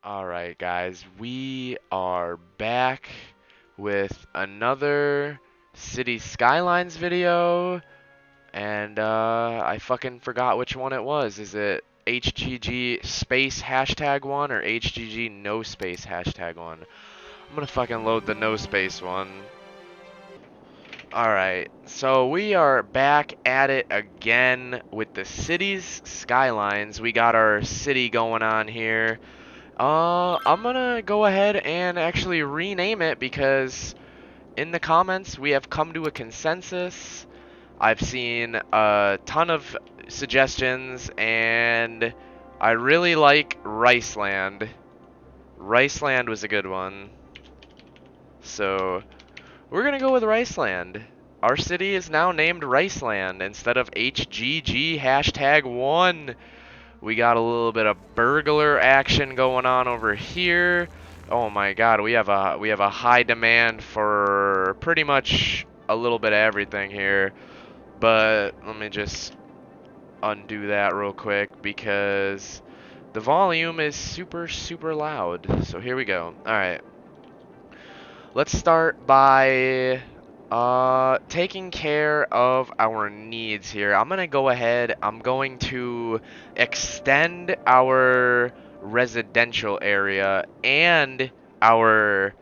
Alright guys, we are back with another City Skylines video, and I fucking forgot which one it was. Is it HGG space hashtag one or HGG no space hashtag one? I'm gonna fucking load the no space one. Alright, so we are back at it again with the city's skylines. We got our city going on here. I'm gonna go ahead and actually rename it because in the comments we have come to a consensus. I've seen a ton of suggestions and I really like Riceland. Riceland was a good one. So we're gonna go with Riceland. Our city is now named Riceland instead of HGG hashtag 1. We got a little bit of burglar action going on over here. Oh my god, we have a high demand for pretty much a little bit of everything here. But let me just undo that real quick because the volume is super loud. So here we go. All right. Let's start by taking care of our needs here. I'm gonna go ahead. I'm going to extend our residential area and our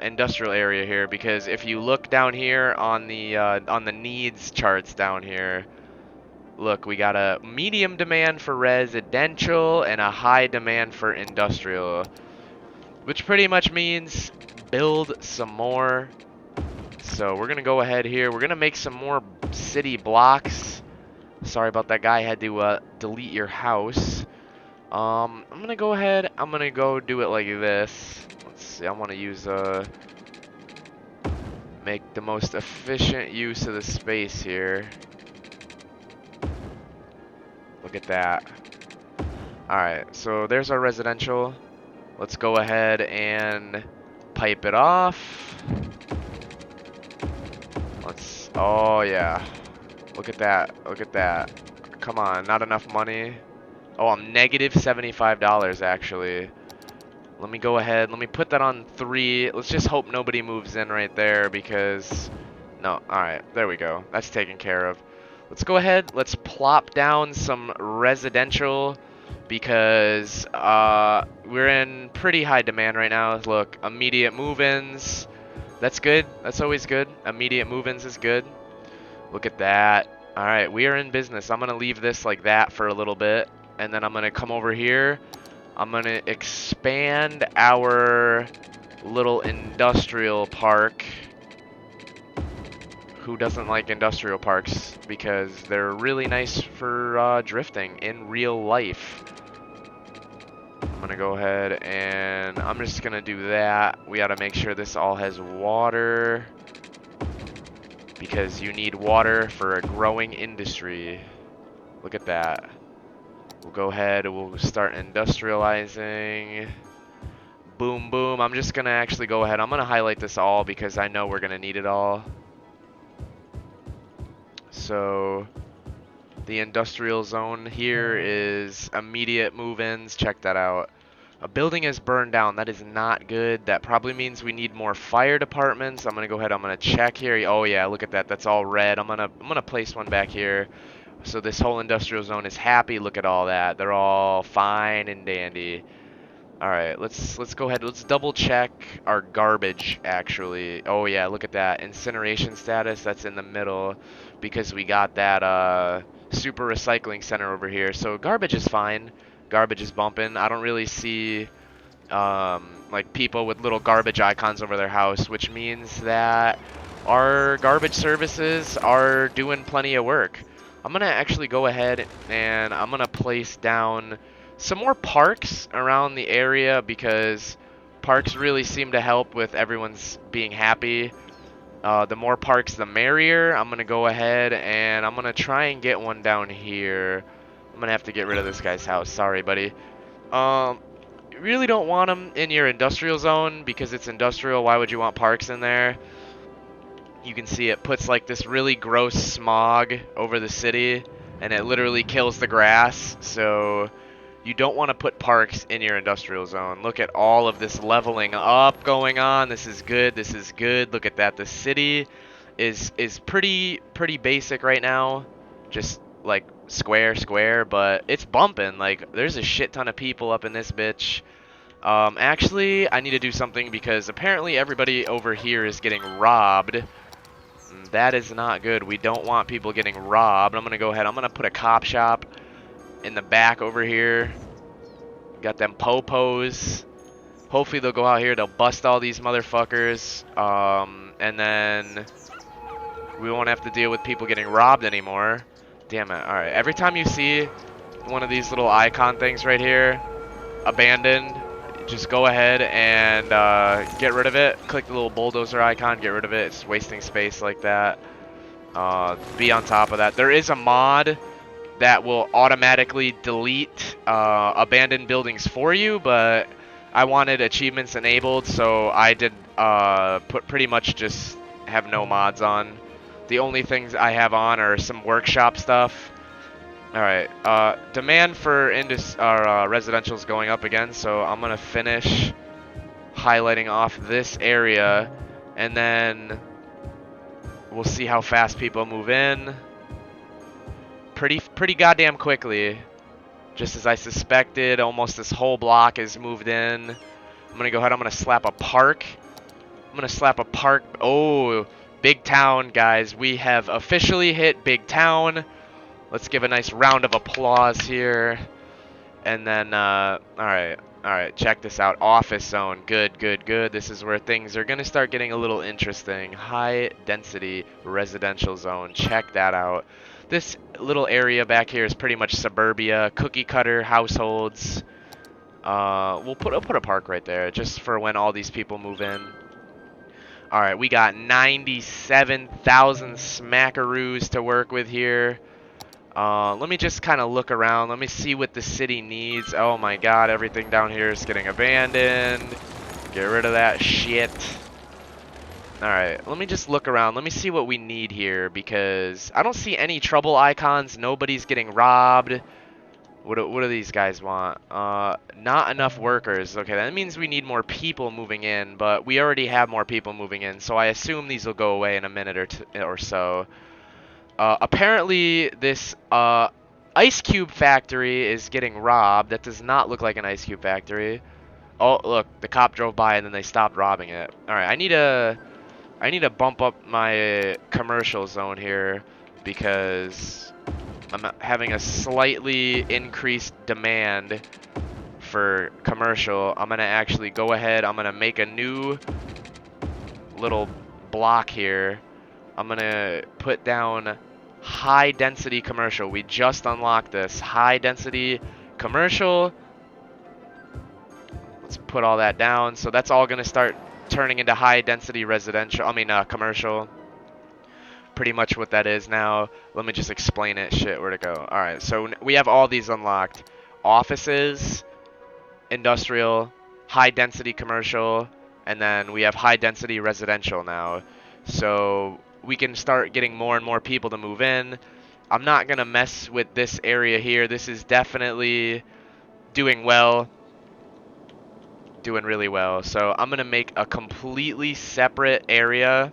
industrial area here because if you look down here on the needs charts down here, look, we got a medium demand for residential and a high demand for industrial, which pretty much means build some more. So we're gonna go ahead here. We're gonna make some more city blocks. Sorry about that, guy. I had to delete your house. I'm gonna go ahead. I'm gonna go do it like this. Let's see. I want to use make the most efficient use of the space here. Look at that. All right. So there's our residential. Let's go ahead and pipe it off. Oh yeah. Look at that. Look at that. Come on, not enough money. Oh, I'm negative $75 actually. Let me go ahead. Let me put that on 3. Let's just hope nobody moves in right there because no. All right, there we go. That's taken care of. Let's go ahead. Let's plop down some residential because we're in pretty high demand right now. Look, immediate move-ins. That's good. That's always good. Immediate move-ins is good. Look at that. All right, we are in business. I'm going to leave this like that for a little bit, and then I'm going to come over here. I'm going to expand our little industrial park. Who doesn't like industrial parks? Because they're really nice for drifting in real life. I'm going to go ahead and I'm just going to do that. We got to make sure this all has water, because you need water for a growing industry. Look at that. We'll go ahead and we'll start industrializing. Boom, boom. I'm just going to actually go ahead. I'm going to highlight this all because I know we're going to need it all. So the industrial zone here is immediate move-ins. Check that out. A building is burned down. That is not good. That probably means we need more fire departments. I'm gonna go ahead. I'm gonna check here. Oh yeah, look at that. That's all red. I'm gonna place one back here. So this whole industrial zone is happy. Look at all that. They're all fine and dandy. All right, let's go ahead. Let's double check our garbage actually. Oh yeah, look at that. Incineration status. That's in the middle because we got that super recycling center over here. So garbage is fine. Garbage is bumping. I don't really see like people with little garbage icons over their house, which means that our garbage services are doing plenty of work. I'm gonna actually go ahead and I'm gonna place down some more parks around the area because parks really seem to help with everyone's being happy. The more parks, the merrier. I'm gonna go ahead and I'm gonna try and get one down here. I'm gonna have to get rid of this guy's house. Sorry, buddy. You really don't want them in your industrial zone because it's industrial. Why would you want parks in there? You can see it puts like this really gross smog over the city and it literally kills the grass. So You don't want to put parks in your industrial zone. Look at all of this leveling up going on. This is good. This is good. Look at that. The city is pretty basic right now. Just like square, but it's bumping. Like there's a shit ton of people up in this bitch. Actually, I need to do something because apparently everybody over here is getting robbed. That is not good. We don't want people getting robbed. I'm gonna go ahead. I'm gonna put a cop shop in the back over here. Got them popos. Hopefully they'll go out here. They'll bust all these motherfuckers. And then we won't have to deal with people getting robbed anymore. Damn it. Alright. Every time you see one of these little icon things right here, abandoned, just go ahead and get rid of it. Click the little bulldozer icon, get rid of it. It's wasting space like that. Be on top of that. There is a mod that will automatically delete abandoned buildings for you, but I wanted achievements enabled, so I did pretty much just have no mods on. The only things I have on are some workshop stuff. Alright, demand for residential is going up again, so I'm going to finish highlighting off this area, and then we'll see how fast people move in. Pretty goddamn quickly. Just as I suspected, almost this whole block is moved in. I'm going to go ahead, I'm going to slap a park. Oh, big town, guys. We have officially hit big town. Let's give a nice round of applause here. And then, alright, check this out. Office zone, good. This is where things are going to start getting a little interesting. High density residential zone, check that out. This little area back here is pretty much suburbia, cookie cutter households. We'll put a park right there just for when all these people move in. Alright, we got 97,000 smackaroos to work with here. Let me just kind of look around. Let me see what the city needs. Oh my god, everything down here is getting abandoned. Get rid of that shit. Alright, let me just look around. Let me see what we need here, because I don't see any trouble icons. Nobody's getting robbed. What do these guys want? Not enough workers. Okay, that means we need more people moving in, but we already have more people moving in, so I assume these will go away in a minute or so. Apparently, this ice cube factory is getting robbed. That does not look like an ice cube factory. Oh, look, the cop drove by and then they stopped robbing it. Alright, I need to bump up my commercial zone here because I'm having a slightly increased demand for commercial. I'm going to actually go ahead. I'm going to make a new little block here. I'm going to put down high density commercial. We just unlocked this. High density commercial. Let's put all that down. So that's all going to start turning into high density residential. Commercial. Pretty much what that is now. Let me just explain it. Shit, where'd it go? Alright, so we have all these unlocked. Offices, industrial, high density commercial, and then we have high density residential now. So we can start getting more and more people to move in. I'm not going to mess with this area here. This is definitely doing well. Doing really well. So I'm going to make a completely separate area.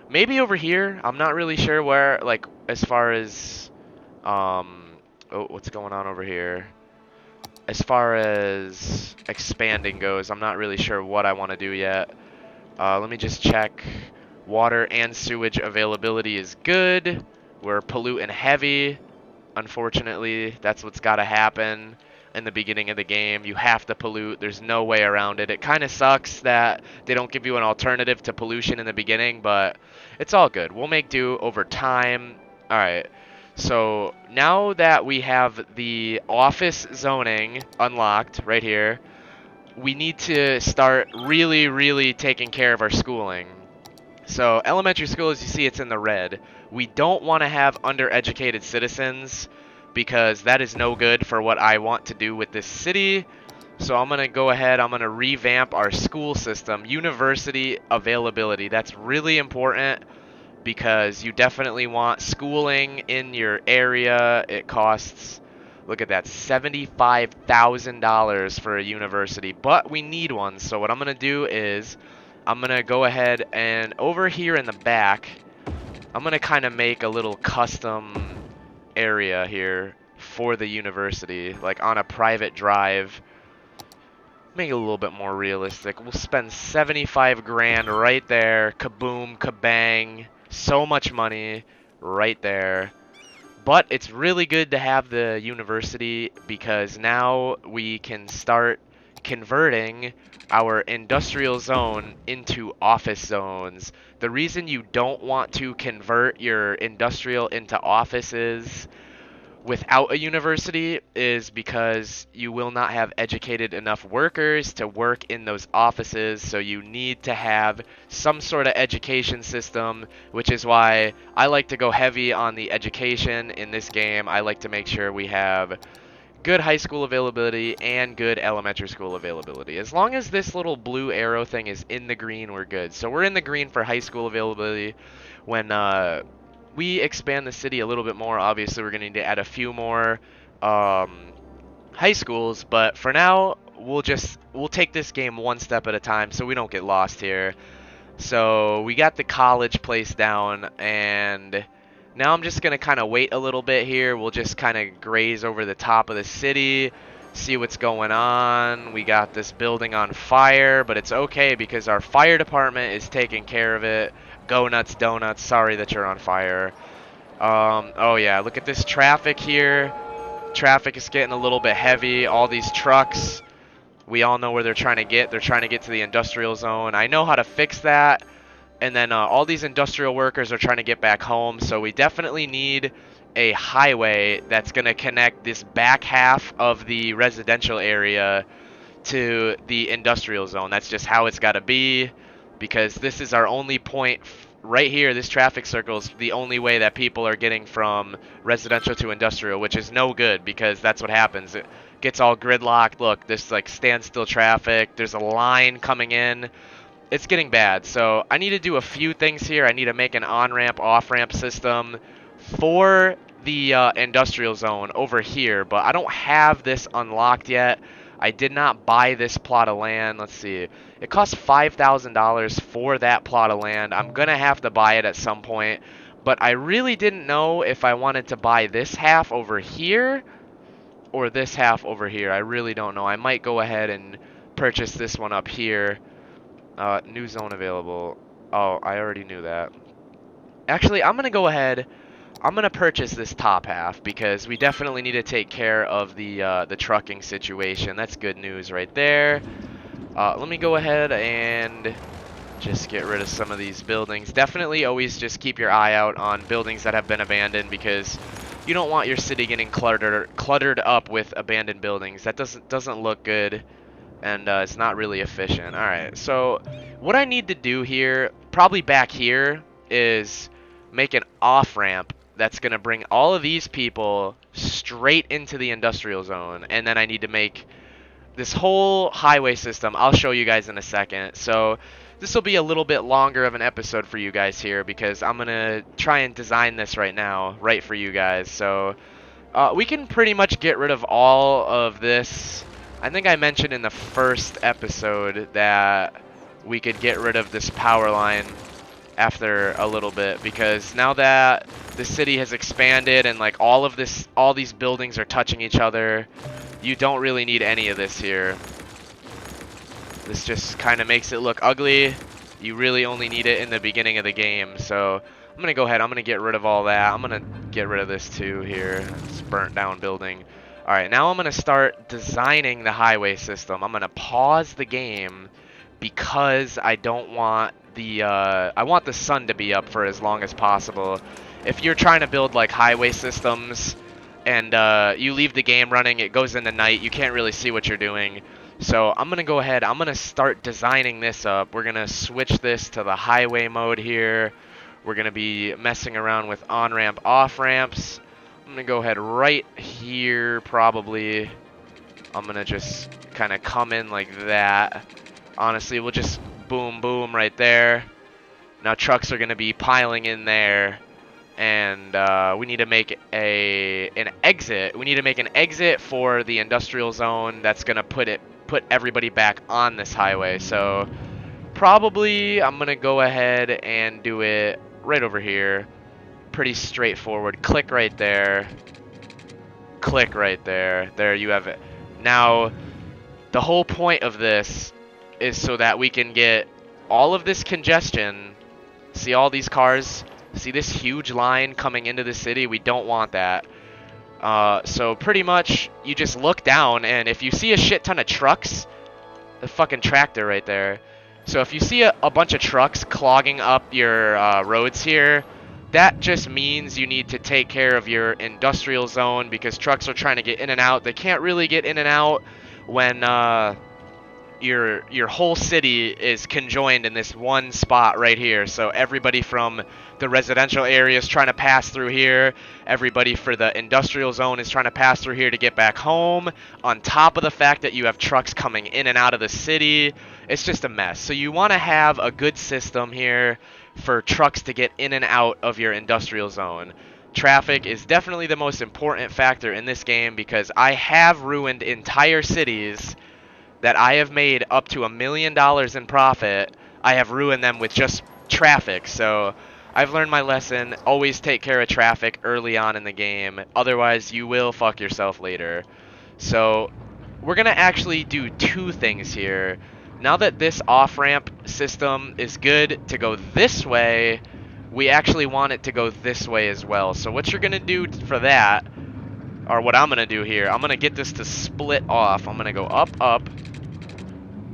Maybe over here. I'm not really sure where, like, as far as, oh, what's going on over here? As far as expanding goes, I'm not really sure what I want to do yet. Let me just check. Water and sewage availability is good. We're pollutant heavy. Unfortunately, that's what's got to happen in the beginning of the game. You have to pollute. There's no way around it. It kind of sucks that they don't give you an alternative to pollution in the beginning, but it's all good. We'll make do over time. All right. So now that we have the office zoning unlocked right here, we need to start really taking care of our schooling. So elementary school, as you see, it's in the red. We don't want to have undereducated citizens because that is no good for what I want to do with this city. So I'm going to go ahead, I'm going to revamp our school system. University availability, that's really important because you definitely want schooling in your area. It costs Look at that, $75,000 for a university, but we need one. So what I'm going to do is I'm going to go ahead and over here in the back, I'm going to kind of make a little custom area here for the university, like on a private drive. Make it a little bit more realistic. We'll spend 75 grand right there. Kaboom, kabang. So much money right there. But it's really good to have the university because now we can start converting our industrial zone into office zones. The reason you don't want to convert your industrial into offices without a university is because you will not have educated enough workers to work in those offices, so you need to have some sort of education system, which is why I like to go heavy on the education in this game. I like to make sure we have good high school availability and good elementary school availability. As long as this little blue arrow thing is in the green, we're good. So we're in the green for high school availability. When we expand the city a little bit more, obviously we're going to need to add a few more high schools, but for now we'll take this game one step at a time so we don't get lost here. So we got the college place down, and now I'm just going to kind of wait a little bit here. We'll just kind of graze over the top of the city, see what's going on. We got this building on fire, but it's okay because our fire department is taking care of it. Go nuts, donuts. Sorry that you're on fire. Oh yeah, look at this traffic here. Traffic is getting a little bit heavy. All these trucks. We all know where they're trying to get. They're trying to get to the industrial zone. I know how to fix that. And then all these industrial workers are trying to get back home. So we definitely need a highway that's going to connect this back half of the residential area to the industrial zone. That's just how it's got to be, because this is our only point right here. This traffic circle is the only way that people are getting from residential to industrial, which is no good because that's what happens. It gets all gridlocked. Look, there's like standstill traffic. There's a line coming in. It's getting bad. So I need to do a few things here. I need to make an on-ramp, off-ramp system for the industrial zone over here, but I don't have this unlocked yet. I did not buy this plot of land. Let's see. It costs $5,000 for that plot of land. I'm going to have to buy it at some point, but I really didn't know if I wanted to buy this half over here or this half over here. I really don't know. I might go ahead and purchase this one up here. New zone available. Oh, I already knew that. Actually, I'm going to go ahead. I'm going to purchase this top half because we definitely need to take care of the trucking situation. That's good news right there. Let me go ahead and just get rid of some of these buildings. Definitely always just keep your eye out on buildings that have been abandoned because you don't want your city getting cluttered up with abandoned buildings. That doesn't look good, and it's not really efficient. All right, so what I need to do here, probably back here, is make an off-ramp that's going to bring all of these people straight into the industrial zone. And then I need to make this whole highway system. I'll show you guys in a second. So this will be a little bit longer of an episode for you guys here because I'm going to try and design this right now, right for you guys. So we can pretty much get rid of all of this. I think I mentioned in the first episode that we could get rid of this power line after a little bit, because now that the city has expanded and like all these buildings are touching each other, you don't really need any of this here. This just kind of makes it look ugly. You really only need it in the beginning of the game. So I'm gonna go ahead, I'm gonna get rid of all that. I'm gonna get rid of this too here. It's burnt down building. Alright, now I'm gonna start designing the highway system. I'm gonna pause the game because I don't want I want the sun to be up for as long as possible. If you're trying to build like highway systems and you leave the game running, it goes into night, you can't really see what you're doing. So I'm gonna go ahead, I'm gonna start designing this up. We're gonna switch this to the highway mode here. We're gonna be messing around with on-ramp, off-ramps. I'm gonna go ahead right here probably. I'm gonna just kind of come in like that. Honestly, we'll just boom, boom right there. Now trucks are going to be piling in there. and we need to make an exit. We need to make an exit for the industrial zone that's gonna put everybody back on this highway. So probably I'm gonna go ahead and do it right over here. Pretty straightforward. Click right there. Click right there. There you have it. Now, the whole point of this is so that we can get all of this congestion. See all these cars? See this huge line coming into the city? We don't want that. So pretty much, you just look down, and if you see a shit ton of trucks, the fucking tractor right there. So if you see a bunch of trucks clogging up your roads here, that just means you need to take care of your industrial zone because trucks are trying to get in and out. They can't really get in and out when your whole city is conjoined in this one spot right here. So everybody from the residential area is trying to pass through here. Everybody for the industrial zone is trying to pass through here to get back home. On top of the fact that you have trucks coming in and out of the city, it's just a mess. So you want to have a good system here for trucks to get in and out of your industrial zone. Traffic is definitely the most important factor in this game because I have ruined entire cities that I have made up to $1 million in profit. I have ruined them with just traffic. So I've learned my lesson. Always take care of traffic early on in the game. Otherwise, you will fuck yourself later. So we're going to actually do two things here. Now that this off-ramp system is good to go this way, we actually want it to go this way as well. So what you're going to do for that, or what I'm going to do here, I'm going to get this to split off. I'm going to go up, up.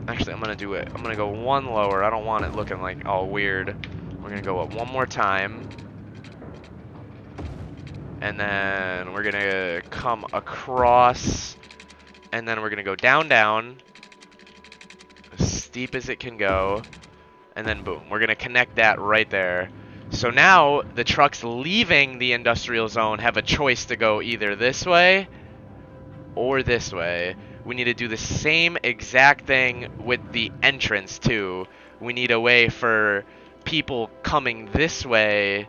Actually, I'm going to do it. I'm going to go one lower. I don't want it looking like all weird. We're going to go up one more time. And then we're going to come across. And then we're going to go down, down. As steep as it can go. And then boom. We're going to connect that right there. So now the trucks leaving the industrial zone have a choice to go either this way or this way. We need to do the same exact thing with the entrance too. We need a way for people coming this way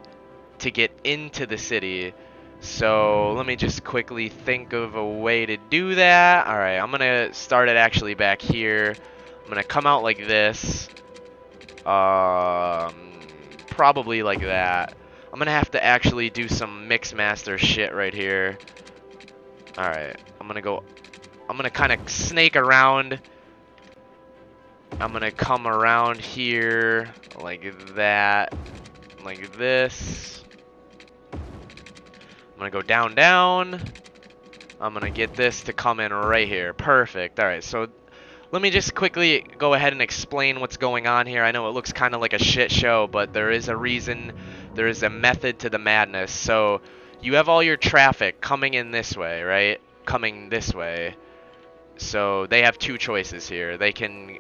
to get into the city. So let me just quickly think of a way to do that. All right, I'm gonna start it actually back here. I'm gonna come out like this. Probably like that. I'm gonna have to actually do some mix master shit right here. All right, I'm gonna kind of snake around. I'm gonna come around here like that, like this. I'm gonna go down, down. I'm gonna get this to come in right here. Perfect. All right, so let me just quickly go ahead and explain what's going on here. I know it looks kind of like a shit show, but there is a reason, there is a method to the madness. So you have all your traffic coming in this way, right? Coming this way. So they have two choices here. They can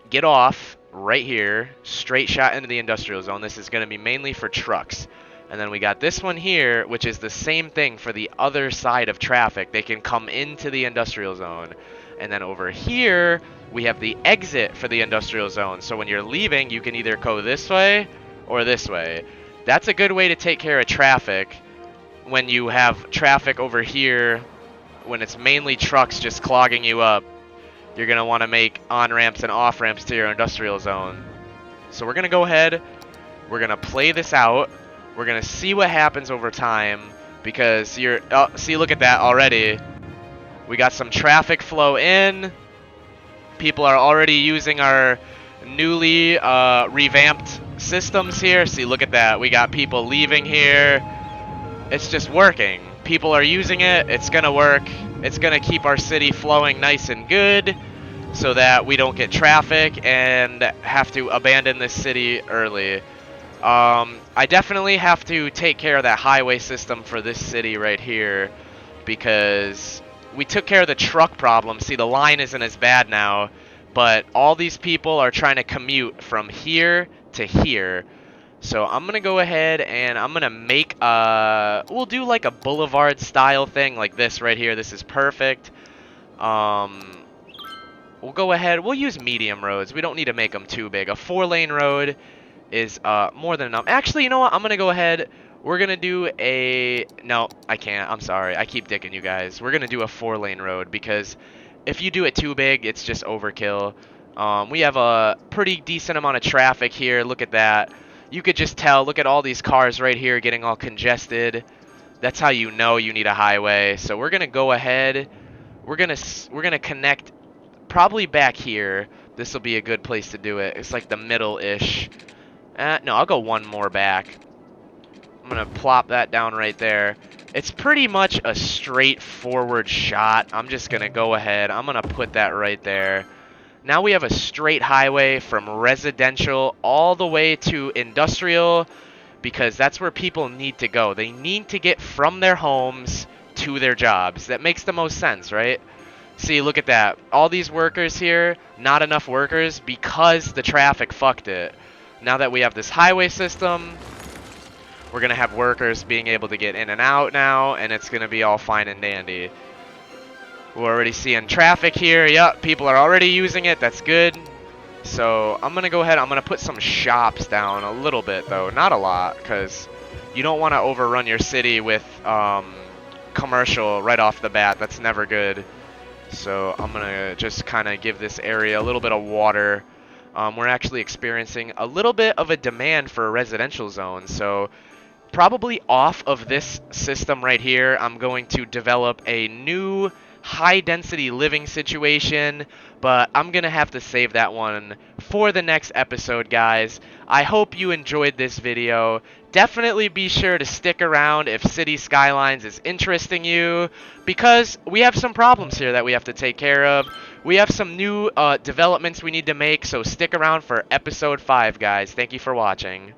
get off right here, straight shot into the industrial zone. This is going to be mainly for trucks. And then we got this one here, which is the same thing for the other side of traffic. They can come into the industrial zone. And then over here, we have the exit for the industrial zone. So when you're leaving, you can either go this way or this way. That's a good way to take care of traffic when you have traffic over here, when it's mainly trucks just clogging you up. You're going to want to make on-ramps and off-ramps to your industrial zone. So we're going to go ahead. We're going to play this out. We're going to see what happens over time because you're... Oh, see, look at that already. We got some traffic flow in. People are already using our newly revamped systems here. See, look at that. We got people leaving here. It's just working. People are using it. It's going to work. It's going to keep our city flowing nice and good so that we don't get traffic and have to abandon this city early. I definitely have to take care of that highway system for this city right here because we took care of the truck problem. See, the line isn't as bad now, but all these people are trying to commute from here to here. So I'm going to go ahead and I'm going to make we'll do like a boulevard style thing like this right here. This is perfect. We'll go ahead. We'll use medium roads. We don't need to make them too big. A 4-lane road is more than enough. Actually, you know what? I'm going to go ahead. We're gonna do a... No, I can't. I'm sorry. I keep dicking you guys. We're gonna do a 4-lane road because if you do it too big, it's just overkill. We have a pretty decent amount of traffic here. Look at that. You could just tell. Look at all these cars right here getting all congested. That's how you know you need a highway. So we're gonna go ahead. We're gonna connect probably back here. This will be a good place to do it. It's like the middle-ish. No, I'll go one more back. I'm going to plop that down right there. It's pretty much a straightforward shot. I'm just going to go ahead. I'm going to put that right there. Now we have a straight highway from residential all the way to industrial because that's where people need to go. They need to get from their homes to their jobs. That makes the most sense, right? See, look at that. All these workers here, not enough workers because the traffic fucked it. Now that we have this highway system, we're going to have workers being able to get in and out now, and it's going to be all fine and dandy. We're already seeing traffic here. Yep, people are already using it. That's good. So I'm going to go ahead. I'm going to put some shops down a little bit, though. Not a lot, because you don't want to overrun your city with commercial right off the bat. That's never good. So I'm going to just kind of give this area a little bit of water. We're actually experiencing a little bit of a demand for a residential zone. So probably off of this system right here, I'm going to develop a new high-density living situation, but I'm going to have to save that one for the next episode, guys. I hope you enjoyed this video. Definitely be sure to stick around if City Skylines is interesting you, because we have some problems here that we have to take care of. We have some new developments we need to make, so stick around for episode 5, guys. Thank you for watching.